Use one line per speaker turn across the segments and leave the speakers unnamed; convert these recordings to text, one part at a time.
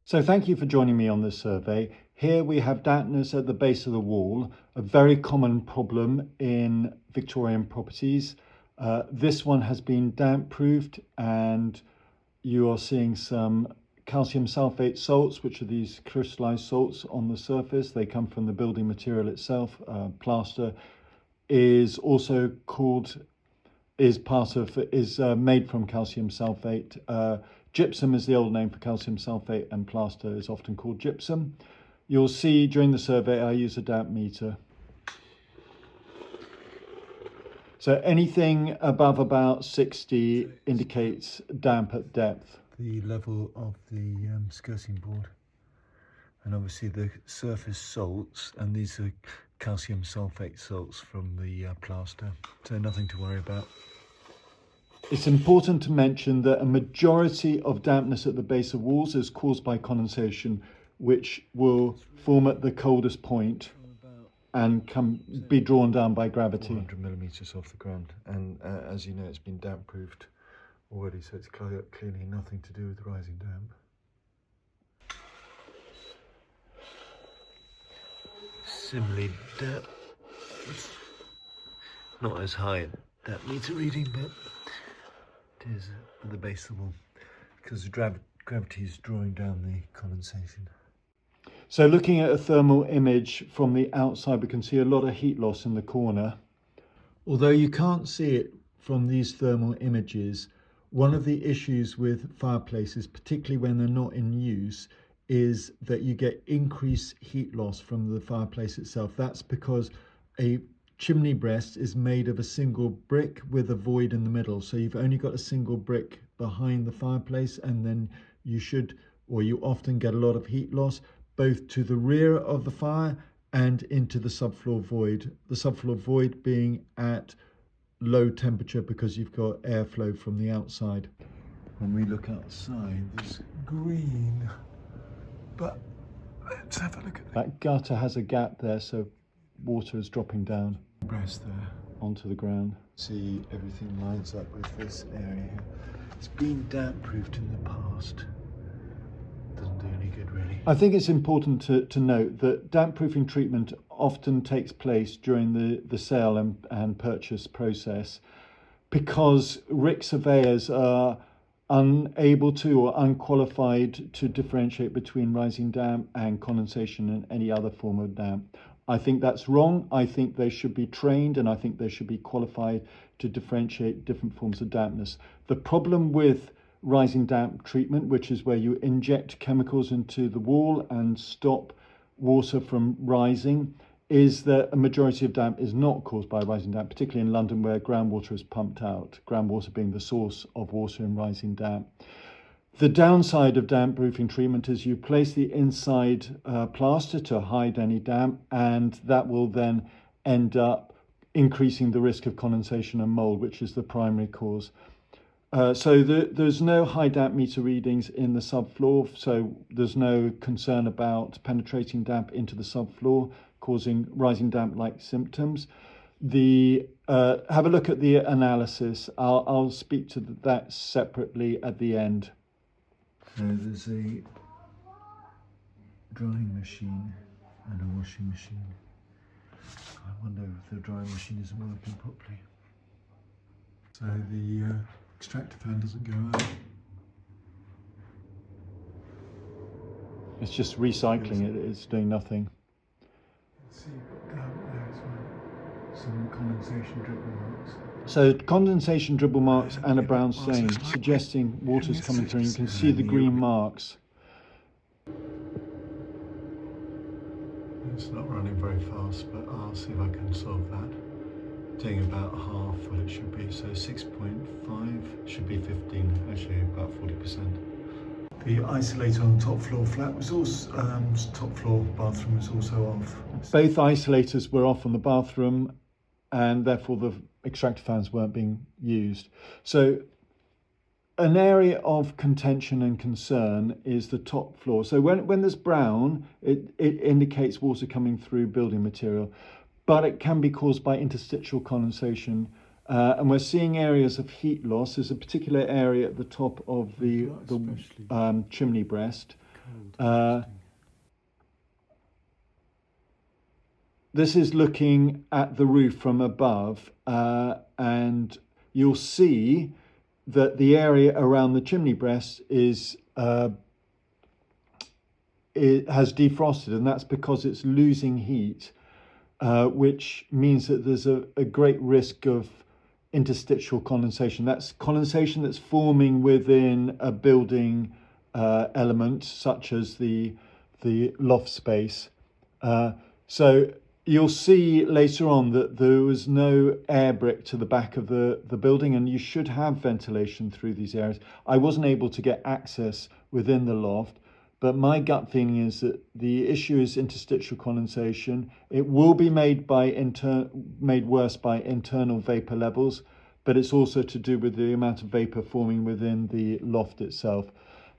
So thank you for joining me on this survey. Here we have dampness at the base of the wall, a very common problem in Victorian properties. This one has been damp proofed, and you are seeing some calcium sulfate salts, which are these crystallized salts on the surface. They come from the building material itself. Plaster is also made from calcium sulfate. Gypsum is the old name for calcium sulfate, and plaster is often called gypsum. You'll see during the survey I use a damp meter. So anything above about 60 indicates damp at depth.
The level of the skirting board, and obviously the surface salts, and these are calcium sulfate salts from the plaster, so nothing to worry about.
It's important to mention that a majority of dampness at the base of walls is caused by condensation, which will form at the coldest point and be drawn down by gravity.
400 millimeters off the ground, and as you know, it's been damp proofed already, so it's clearly nothing to do with rising damp. Similarly, not as high damp meter reading, but it is at the base of the wall because the gravity is drawing down the condensation.
So looking at a thermal image from the outside, we can see a lot of heat loss in the corner. Although you can't see it from these thermal images, one of the issues with fireplaces, particularly when they're not in use, is that you get increased heat loss from the fireplace itself. That's because a chimney breast is made of a single brick with a void in the middle. So you've only got a single brick behind the fireplace, and then you often get a lot of heat loss, both to the rear of the fire and into the subfloor void. The subfloor void being at low temperature because you've got airflow from the outside.
When we look outside, there's green, but let's have a look at
that gutter has a gap there, so water is dropping down
breast there
onto the ground.
See, everything lines up with this area here. It's been damp proofed in the past. Doesn't do any good really.
I think it's important to note that damp proofing treatment often takes place during the sale and purchase process, because RIC surveyors are unable to or unqualified to differentiate between rising damp and condensation and any other form of damp. I think that's wrong. I think they should be trained, and I think they should be qualified to differentiate different forms of dampness. The problem with rising damp treatment, which is where you inject chemicals into the wall and stop water from rising, is that a majority of damp is not caused by rising damp, particularly in London where groundwater is pumped out, groundwater being the source of water in rising damp. The downside of damp proofing treatment is you place the inside plaster to hide any damp, and that will then end up increasing the risk of condensation and mold, which is the primary cause. So there's no high damp meter readings in the subfloor, so there's no concern about penetrating damp into the subfloor, causing rising damp-like symptoms. Have a look at the analysis. I'll speak to that separately at the end.
There's a drying machine and a washing machine. I wonder if the drying machine isn't working properly. So the extractor fan doesn't go out.
It's just recycling it, it's doing nothing.
Let's see, you've got down there as well. Some condensation dribble marks.
So condensation dribble marks and a brown stain, suggesting water's coming through. You can see the green marks.
It's not running very fast, but I'll see if I can solve that. Doing about half what it should be, so 6.5 should be 15, actually about 40%. The isolator on the top floor flat was also, top floor bathroom was also off.
Both isolators were off on the bathroom, and therefore the extractor fans weren't being used. So an area of contention and concern is the top floor. So when there's brown, it indicates water coming through building material, but it can be caused by interstitial condensation. And we're seeing areas of heat loss. There's a particular area at the top of the chimney breast This is looking at the roof from above, and you'll see that the area around the chimney breast it has defrosted, and that's because it's losing heat, which means that there's a great risk of interstitial condensation. That's condensation that's forming within a building element, such as the loft space. So you'll see later on that there was no air brick to the back of the building, and you should have ventilation through these areas. I wasn't able to get access within the loft, but my gut feeling is that the issue is interstitial condensation. It will be made worse by internal vapor levels, but it's also to do with the amount of vapor forming within the loft itself.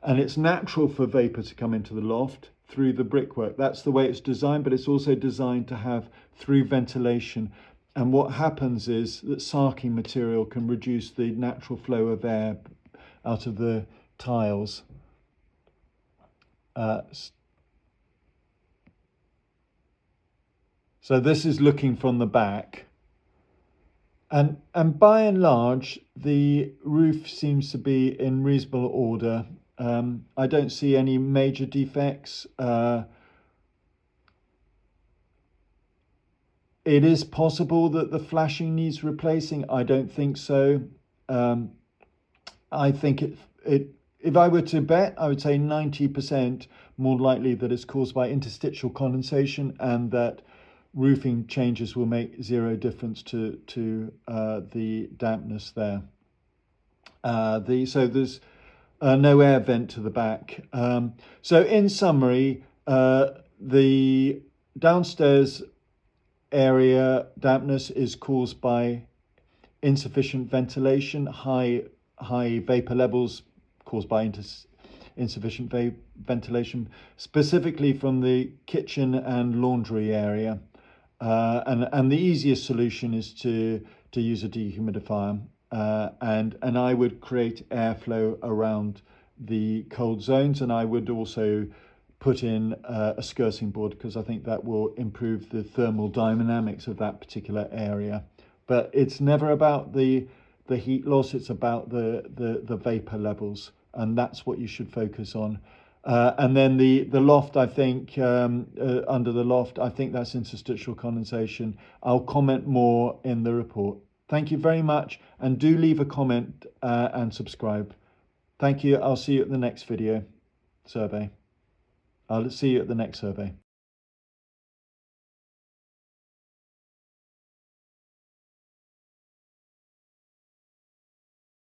And it's natural for vapor to come into the loft through the brickwork. That's the way it's designed, but it's also designed to have through ventilation. And what happens is that sarking material can reduce the natural flow of air out of the tiles. So this is looking from the back, and by and large the roof seems to be in reasonable order. I don't see any major defects. It is possible that the flashing needs replacing. I don't think so. I think if I were to bet, I would say 90% more likely that it's caused by interstitial condensation, and that roofing changes will make zero difference to the dampness there. So there's no air vent to the back. So in summary, the downstairs area dampness is caused by insufficient ventilation, high vapor levels caused by insufficient ventilation, specifically from the kitchen and laundry area. And the easiest solution is to use a dehumidifier, and I would create airflow around the cold zones, and I would also put in a skirting board, because I think that will improve the thermal dynamics of that particular area. But it's never about the heat loss, it's about the vapor levels, and that's what you should focus on. And then the loft, I think, under the loft, I think that's interstitial condensation. I'll comment more in the report. Thank you very much, and do leave a comment and subscribe. Thank you. I'll see you at the next video survey. I'll see you at the next survey.